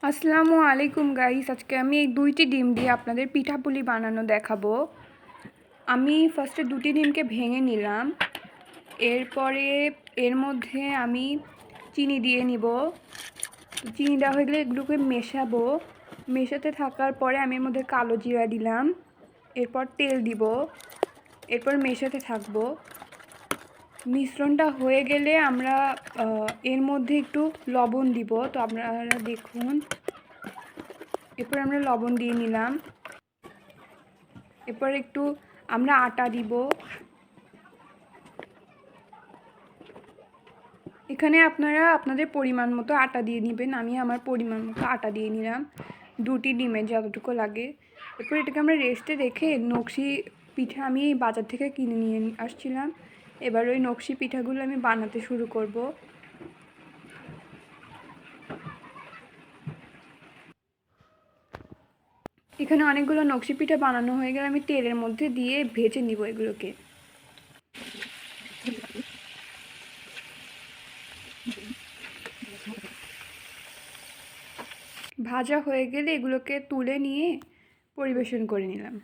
আসসালামু আলাইকুম গাইস, আজকে আমি এই 2টি ডিম দিয়ে আপনাদের পিঠাপুলি বানানো দেখাবো। আমি ফার্স্টে 2টি ডিমকে ভেঙে নিলাম। এরপরে এর মধ্যে আমি চিনি দিয়ে নিব। চিনি দেওয়া হয়ে গেলে এগুলোকে মেশাবো। মেশাতে থাকার পরে আমি এর মধ্যে কালো জিরা দিলাম। এরপর তেল দিব। এরপর মেশাতে থাকবো। মিশ্রণটা হয়ে গেলে আমরা এর মধ্যে একটু লবণ দিব। তো আপনারা দেখুন, এরপর আমরা লবণ দিয়ে নিলাম। এরপর একটু আমরা আটা দিব। এখানে আপনারা আপনাদের পরিমাণ মতো আটা দিয়ে নেবেন। আমি আমার পরিমাণ মতো আটা দিয়ে নিলাম 2টি ডিমের যতটুকু লাগে। এরপর এটাকে আমরা রেস্টে রেখে নকশি পিঠা আমি বাজার থেকে কিনে নিয়ে আসছিলাম। এবার ওই নকশি পিঠাগুলো আমি বানাতে শুরু করব। এখানে অনেকগুলো নকশি পিঠা বানানো হয়ে গেলে আমি তেলের মধ্যে দিয়ে ভেজে নিব এগুলোকে। ভাজা হয়ে গেলে এগুলোকে তুলে নিয়ে পরিবেশন করে নিলাম।